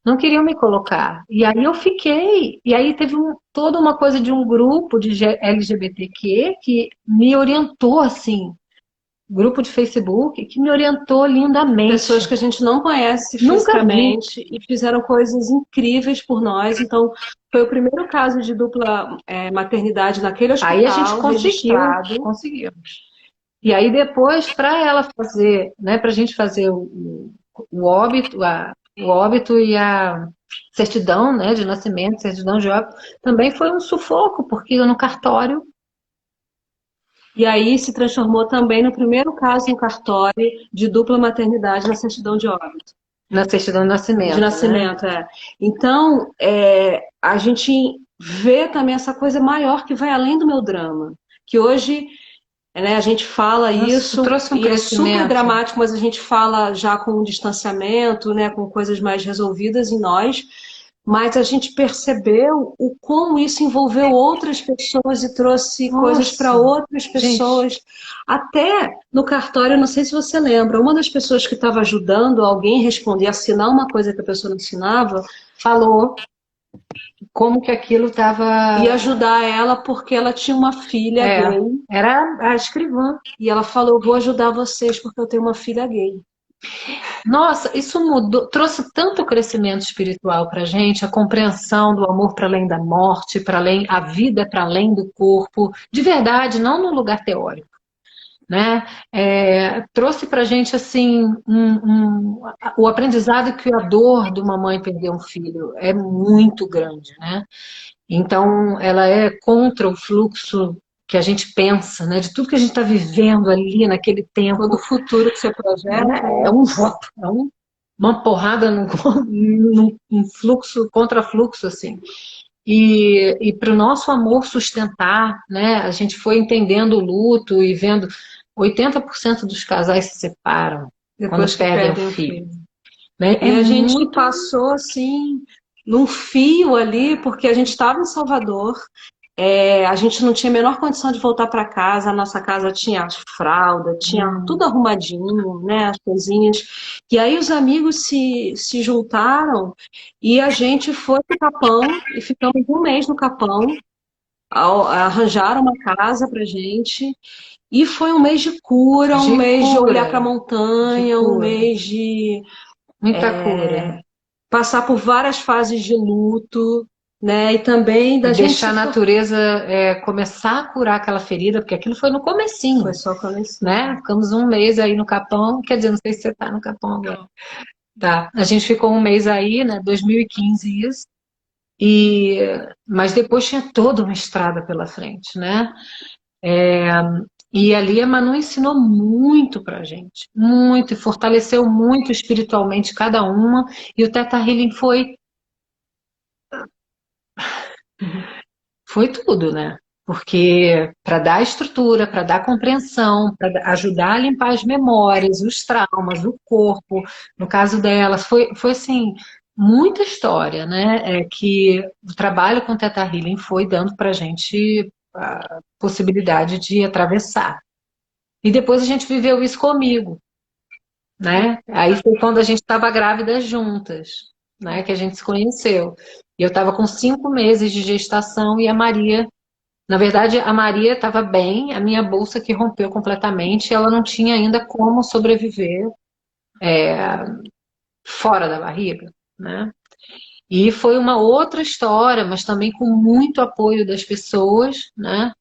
Não queriam me colocar. E aí eu fiquei. E aí teve toda uma coisa de um grupo de LGBTQ que me orientou, assim, grupo de Facebook, que me orientou lindamente. Pessoas que a gente não conhece Nunca vi. fisicamente e fizeram coisas incríveis por nós. Então, foi o primeiro caso de dupla maternidade naquele hospital. Aí a gente conseguiu, registrado. conseguimos. E aí depois, para ela fazer, né, para a gente fazer o óbito, o óbito e a certidão, né, de nascimento, certidão de óbito, também foi um sufoco, porque no cartório. E aí se transformou também no primeiro caso em cartório de dupla maternidade na certidão de óbito. Na certidão de nascimento. De nascimento, né? é. Então, a gente vê também essa coisa maior que vai além do meu drama. Que hoje, né, a gente fala isso trouxe um e é super crescimento. dramático, mas a gente fala já com um distanciamento, né, com coisas mais resolvidas em nós. Mas a gente percebeu o como isso envolveu outras pessoas e trouxe coisas para outras pessoas. Até no cartório, não sei se você lembra, uma das pessoas que estava ajudando alguém a responder, assinar uma coisa que a pessoa não assinava, falou como que aquilo estava. Ia ajudar ela porque ela tinha uma filha gay. Era a escrivã. E ela falou, vou ajudar vocês porque eu tenho uma filha gay. Nossa, isso mudou, trouxe tanto crescimento espiritual para a gente, a compreensão do amor para além da morte, para além, a vida para além do corpo, de verdade, não no lugar teórico, né? Trouxe para a gente assim o aprendizado que a dor de uma mãe perder um filho é muito grande, né? Então, ela é contra o fluxo que a gente pensa, né? De tudo que a gente está vivendo ali naquele tempo. Todo o futuro que você projeta. É um voto, uma porrada num fluxo, contra-fluxo, assim. E para o nosso amor sustentar, né? A gente foi entendendo o luto e vendo 80% dos casais se separam Depois quando perdem o filho. Né? E a gente passou assim num fio ali, porque a gente estava em Salvador, a gente não tinha a menor condição de voltar para casa, a nossa casa tinha fralda, tinha tudo arrumadinho, né, as coisinhas. E aí os amigos se juntaram e a gente foi para o Capão e ficamos um mês no Capão, arranjaram uma casa para gente. E foi um mês de cura, um mês de olhar para a montanha, um mês de muita cura. Passar por várias fases de luto, né? E também da E gente deixar a natureza começar a curar aquela ferida, porque aquilo foi no comecinho, foi só começo. né? Ficamos um mês aí no Capão, quer dizer, não sei se você está no Capão agora. Tá. A gente ficou um mês aí, né? 2015 isso. Mas depois tinha toda uma estrada pela frente, né? E ali a Manu ensinou muito pra gente, muito, e fortaleceu muito espiritualmente cada uma, e o Theta Healing foi tudo, né? Porque para dar estrutura, para dar compreensão, para ajudar a limpar as memórias, os traumas, o corpo, no caso delas, foi assim, muita história, né? Que o trabalho com Theta Healing foi dando para a gente a possibilidade de atravessar. E depois a gente viveu isso comigo, né? Aí foi quando a gente estava grávida juntas, né? Que a gente se conheceu. E eu estava com 5 meses de gestação e a Maria, na verdade, a Maria estava bem, a minha bolsa que rompeu completamente, ela não tinha ainda como sobreviver fora da barriga, né? E foi uma outra história, mas também com muito apoio das pessoas, né?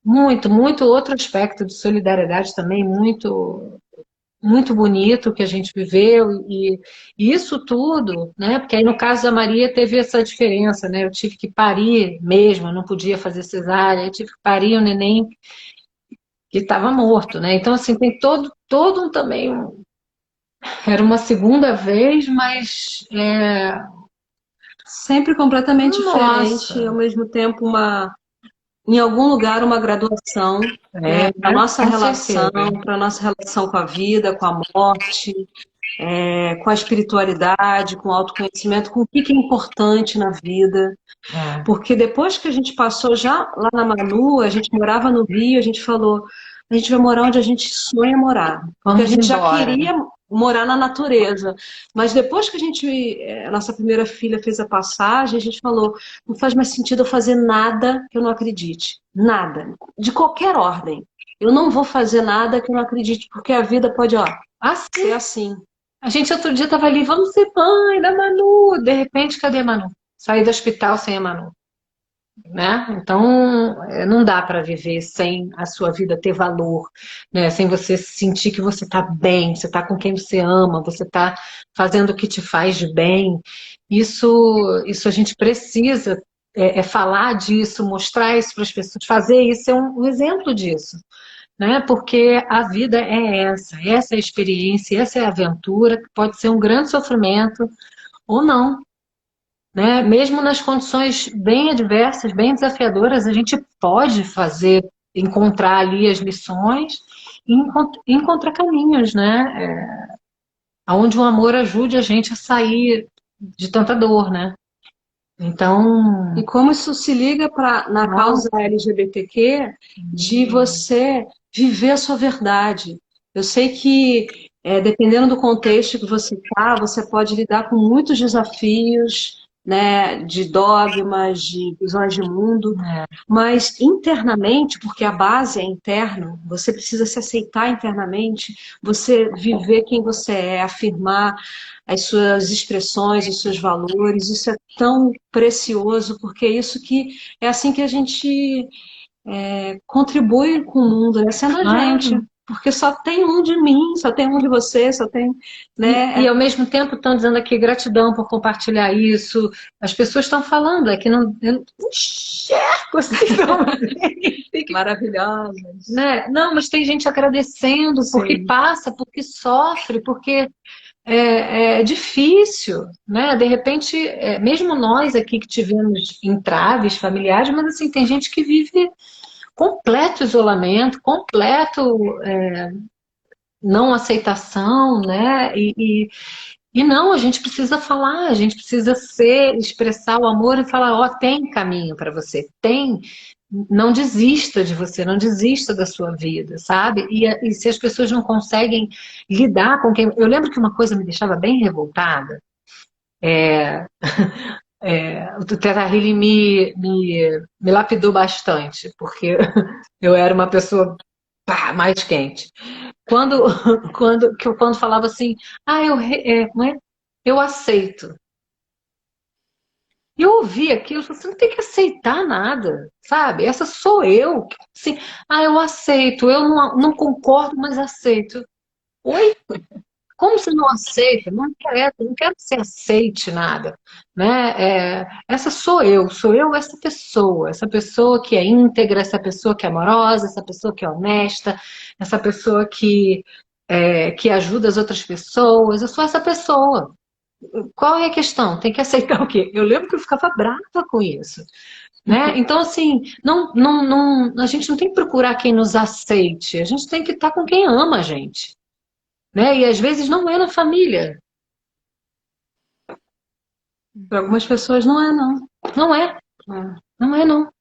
Muito, muito outro aspecto de solidariedade também, muito muito bonito que a gente viveu e isso tudo, né? Porque aí no caso da Maria teve essa diferença, né? Eu tive que parir mesmo, eu não podia fazer cesárea, eu tive que parir o neném que estava morto, né? Então assim tem todo um também era uma segunda vez, mas Sempre completamente diferente, e nossa, ao mesmo tempo em algum lugar uma graduação, né, para nossa com relação, certeza. para nossa relação com a vida, com a morte, com a espiritualidade, com o autoconhecimento, com o que é importante na vida. É. Porque depois que a gente passou já lá na Manu, a gente morava no Rio, a gente falou, a gente vai morar onde a gente sonha morar. Porque a Vamos gente já embora. queria morar na natureza. Mas depois que a nossa primeira filha fez a passagem, a gente falou, não faz mais sentido eu fazer nada que eu não acredite. Nada. De qualquer ordem. Eu não vou fazer nada que eu não acredite, porque a vida pode, ó, ser Assim, assim. a gente outro dia estava ali, vamos ser mãe da Manu. De repente, cadê a Manu? Saí do hospital sem a Manu. Né? Então, não dá para viver sem a sua vida ter valor, né? Sem você sentir que você está bem, você está com quem você ama, você está fazendo o que te faz de bem. Isso a gente precisa falar disso, mostrar isso para as pessoas, fazer isso é um exemplo disso, né? Porque a vida é essa é a experiência, essa é a aventura, que pode ser um grande sofrimento ou não, né? Mesmo nas condições bem adversas, bem desafiadoras, a gente pode fazer, encontrar ali as lições e encontrar caminhos, né? Onde o amor ajude a gente a sair de tanta dor, né? Então, E como isso se liga na causa nossa, LGBTQ de você viver a sua verdade. Eu sei que, dependendo do contexto que você está, você pode lidar com muitos desafios, né, de dogmas, de visões de mundo, mas internamente, porque a base é interna, você precisa se aceitar internamente, você viver quem você é, afirmar as suas expressões, os seus valores, isso é tão precioso, porque é isso que é assim que a gente contribui com o mundo, né? Sendo a gente. claro. Porque só tem um de mim, só tem um de você, só tem, E né? ao mesmo tempo estão dizendo aqui gratidão por compartilhar isso. As pessoas estão falando, é que não, eu não enxergo assim, não. Maravilhosa. Né? Não, mas tem gente agradecendo porque Sim. passa, porque sofre, porque é difícil, né? De repente, mesmo nós aqui que tivemos entraves familiares, mas assim, tem gente que vive completo isolamento, completo não aceitação, né? E não, a gente precisa falar, a gente precisa expressar o amor e falar, ó, tem caminho para você, tem. Não desista de você, não desista da sua vida, sabe? E se as pessoas não conseguem lidar com quem. Eu lembro que uma coisa me deixava bem revoltada. O Teta Healing me lapidou bastante, porque eu era uma pessoa mais quente. Quando, quando falava assim, como é? Eu aceito. E eu ouvi aquilo, eu falei, você não tem que aceitar nada, sabe? Essa sou eu. Assim, eu aceito, eu não concordo, mas aceito. Oi? Como você não aceita? Não quero, não quero que você aceite nada, né? Essa sou eu essa pessoa que é íntegra, essa pessoa que é amorosa, essa pessoa que é honesta, essa pessoa que ajuda as outras pessoas, eu sou essa pessoa. Qual é a questão? Tem que aceitar o quê? Eu lembro que eu ficava brava com isso, né? Então, assim, a gente não tem que procurar quem nos aceite, a gente tem que estar com quem ama a gente, né? E às vezes não é na família, Para algumas pessoas não é, não. não é, É. não é não,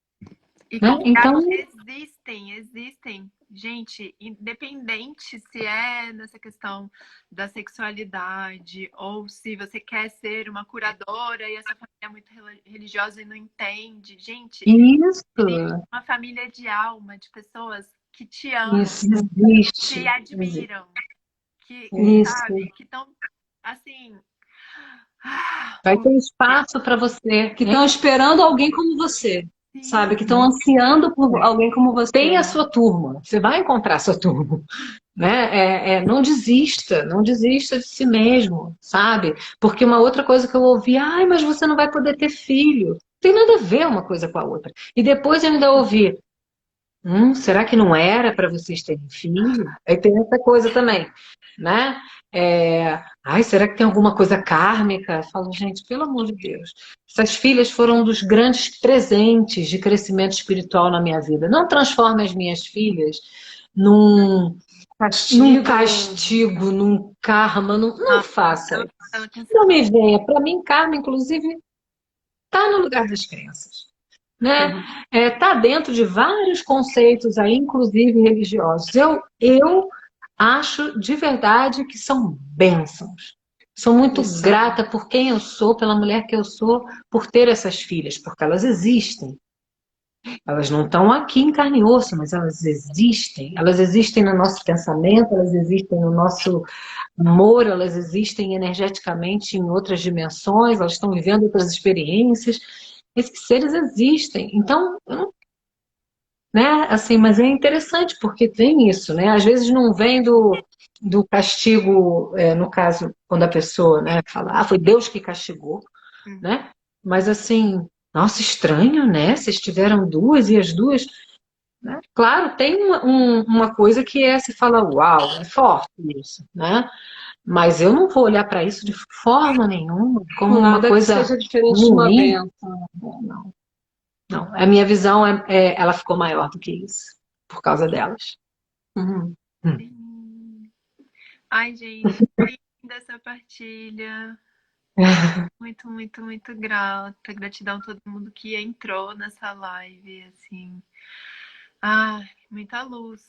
E né? convidados Então, existem. Gente, independente se é nessa questão da sexualidade ou se você quer ser uma curadora e essa família é muito religiosa e não entende. Gente, existe isso, uma família de alma, de pessoas que te amam, isso que te existe, admiram, que Isso. sabe, que estão assim, vai com ter espaço para você, Que né? estão esperando alguém como você, sabe? você. Que estão ansiando por alguém como você. Tem a sua turma, você vai encontrar a sua turma, né? Não desista, não desista de si mesmo, sabe? Porque uma outra coisa que eu ouvi, mas você não vai poder ter filho. Não tem nada a ver uma coisa com a outra. E depois eu ainda ouvi, será que não era para vocês terem filho? Aí tem essa coisa também, né? Será que tem alguma coisa kármica? Eu falo, gente, pelo amor de Deus. Essas filhas foram um dos grandes presentes de crescimento espiritual na minha vida. Não transforme as minhas filhas num, num Castigo. castigo, num karma. Não Nossa, faça ela, isso. ela cansa. Não me venha. Para mim, karma, inclusive, está no lugar das crenças, né? Uhum. Tá dentro de vários conceitos aí, inclusive religiosos. Eu acho de verdade que são bênçãos. Sou muito Isso. grata por quem eu sou, pela mulher que eu sou, por ter essas filhas, porque elas existem. Elas não estão aqui em carne e osso, mas elas existem. Elas existem no nosso pensamento, elas existem no nosso amor, elas existem energeticamente em outras dimensões, elas estão vivendo outras experiências. Esses seres existem. Então, né, assim, mas é interessante porque tem isso, né? Às vezes não vem do castigo, no caso, quando a pessoa, né, fala, foi Deus que castigou, Hum. né? Mas assim, nossa, estranho, né? Vocês tiveram duas e as duas, né? Claro, tem uma coisa que se fala, uau, é forte isso, né? Mas eu não vou olhar para isso de forma nenhuma como uma Nada que coisa seja diferente de uma ruim. benção. Não, não. A minha visão ela ficou maior do que isso, por causa delas. Uhum. Hum. Sim. Ai, gente, linda essa partilha. Muito, muito, muito grata. Gratidão a todo mundo que entrou nessa live, assim. Ai, muita luz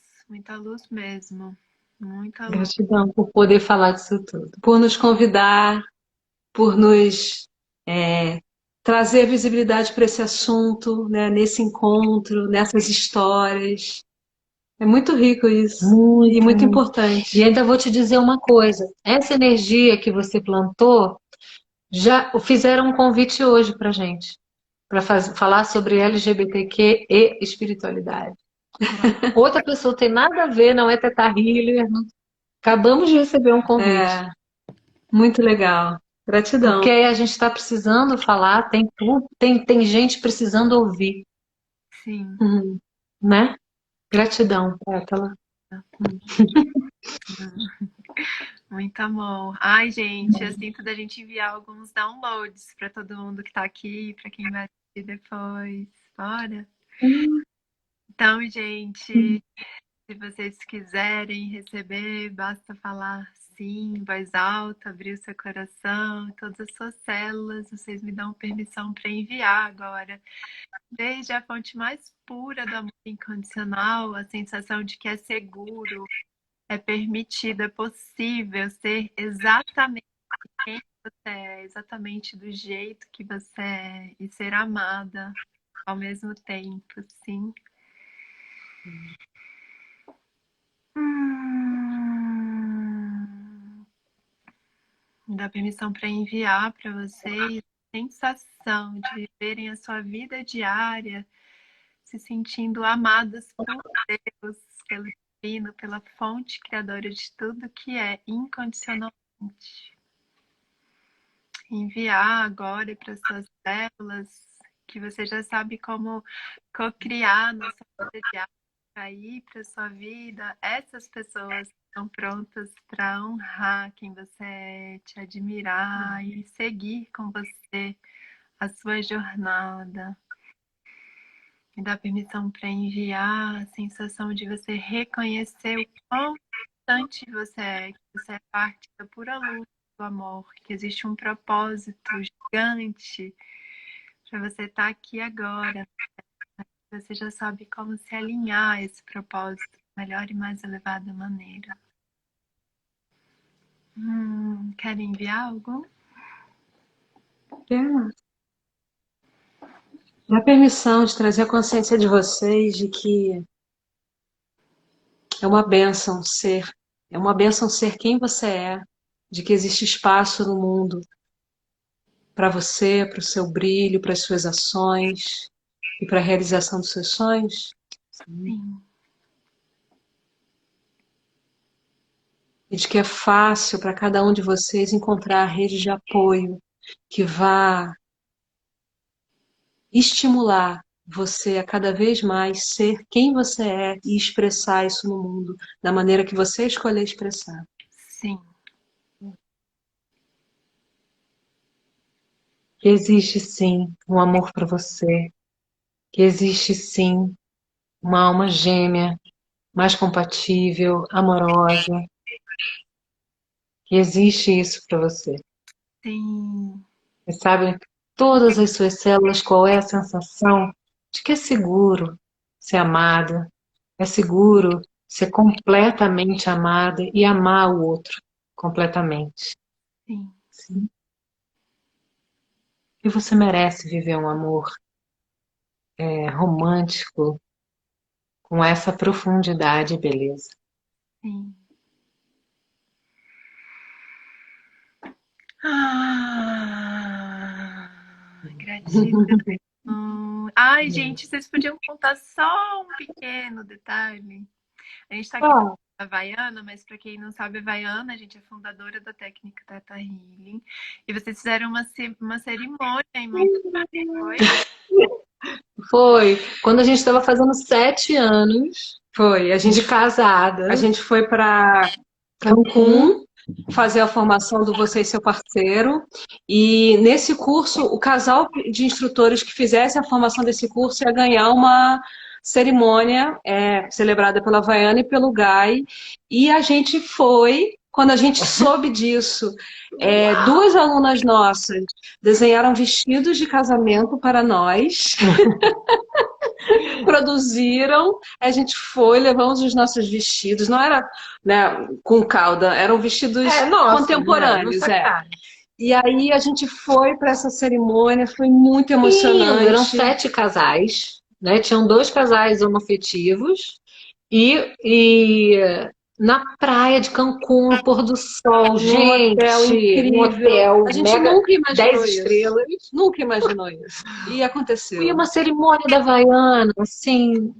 mesmo. Muita luz. Gratidão por poder falar disso tudo. Por nos convidar, por nos trazer visibilidade para esse assunto, né, nesse encontro, nessas histórias. É muito rico isso e Muito, muito muito. E importante. ainda vou te dizer uma coisa: essa energia que você plantou, já fizeram um convite hoje para gente, para falar sobre LGBTQ e espiritualidade. Outra pessoa tem nada a ver, não é Teta Healer. Acabamos de receber um convite. É, muito legal. Porque Gratidão. aí a gente está precisando falar, tem gente precisando ouvir, Sim. Uhum. né? Gratidão, Pétala. Muito amor. Ai, gente, eu sinto da gente enviar alguns downloads para todo mundo que tá aqui, para quem vai assistir depois. Bora? Então, gente, se vocês quiserem receber, basta falar sim, em voz alta, abrir o seu coração, todas as suas células, vocês me dão permissão para enviar agora. Desde a fonte mais pura do amor incondicional, a sensação de que é seguro, é permitido, é possível ser exatamente quem você é, exatamente do jeito que você é, e ser amada ao mesmo tempo, sim. Dá permissão para enviar para vocês. sensação de viverem a sua vida diária se sentindo amadas por Deus, pelo Divino, pela fonte criadora de tudo que é, incondicionalmente. Enviar agora para suas células, que você já sabe como co-criar na sua vida diária, para ir para sua vida, essas pessoas estão prontas para honrar quem você é, te admirar e seguir com você a sua jornada. Me dá permissão para enviar a sensação de você reconhecer o quão importante você é, que você é parte da pura luz do amor, que existe um propósito gigante para você estar aqui agora. Você já sabe como se alinhar a esse propósito da melhor e mais elevada maneira. Quer enviar algo? Dá permissão de trazer a consciência de vocês de que é uma bênção ser quem você é, de que existe espaço no mundo para você, para o seu brilho, para as suas ações e para a realização dos seus sonhos. Sim. E de que é fácil para cada um de vocês encontrar a rede de apoio que vá estimular você a cada vez mais ser quem você é e expressar isso no mundo da maneira que você escolher expressar. Sim. Que existe sim um amor para você, que existe sim uma alma gêmea, mais compatível, amorosa, que existe isso para você. Sim. Você sabe em todas as suas células qual é a sensação de que é seguro ser amada, é seguro ser completamente amada e amar o outro completamente. Sim. Sim. E você merece viver um amor romântico com essa profundidade e beleza. Sim. Gratidão. Ai, gente, vocês podiam contar só um pequeno detalhe. A gente está aqui falando da Havaiana, mas para quem não sabe, a Havaiana, a gente é fundadora da técnica Theta Healing. E vocês fizeram uma cerimônia em Monterrey, foi? Foi quando a gente estava fazendo 7 anos Foi, de casada. A gente foi para Cancún fazer a formação do Você e Seu Parceiro. E nesse curso, o casal de instrutores que fizesse a formação desse curso ia ganhar uma cerimônia celebrada pela Havaiana e pelo Gai. E a gente foi, quando a gente soube disso, 2 alunas nossas desenharam vestidos de casamento para nós. Produziram, a gente foi, levamos os nossos vestidos, não era, né, com cauda, eram vestidos contemporâneos. E aí a gente foi para essa cerimônia, foi muito emocionante. Eram 7 casais, né? Tinham 2 casais homoafetivos e na praia de Cancún, no pôr do sol, gente, hotel incrível. Um hotel a gente mega, nunca imaginou 10 isso. estrelas. Nunca imaginou isso. E aconteceu. E uma cerimônia da Havaiana, assim,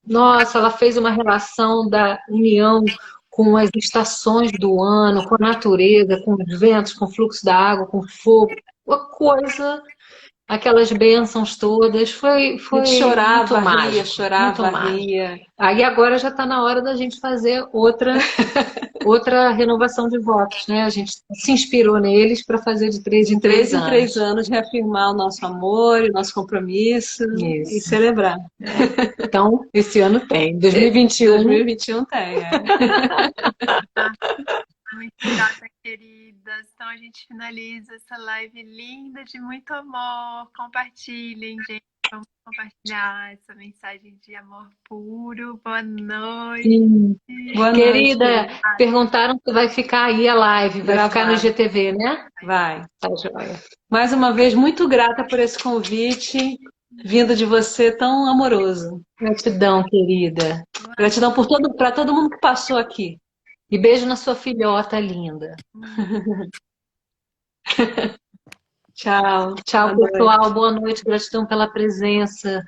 nossa, ela fez uma relação da união com as estações do ano, com a natureza, com os ventos, com o fluxo da água, com o fogo, uma coisa, aquelas bênçãos todas, foi a gente chorava, muito ria, mágico, chorava, muito mágico. ria. Aí agora já está na hora da gente fazer outra renovação de votos, né? A gente se inspirou neles para fazer de 3 em 3 anos. De 3 anos, reafirmar o nosso amor, o nosso compromisso e celebrar. Então, esse ano tem. 2021 tem, Muito grata, queridas. Então a gente finaliza essa live linda de muito amor. Compartilhem, gente. Vamos compartilhar essa mensagem de amor puro. Boa noite. Sim. Boa Querida, noite. perguntaram se vai ficar aí a live. Vai ficar no GTV, né? Vai. Tá joia. Mais uma vez, muito grata por esse convite, vindo de você tão amoroso. Gratidão, querida. Gratidão para todo mundo que passou aqui. E beijo na sua filhota linda. Tchau. Tchau, Boa noite. pessoal. Boa noite. Gratidão pela presença.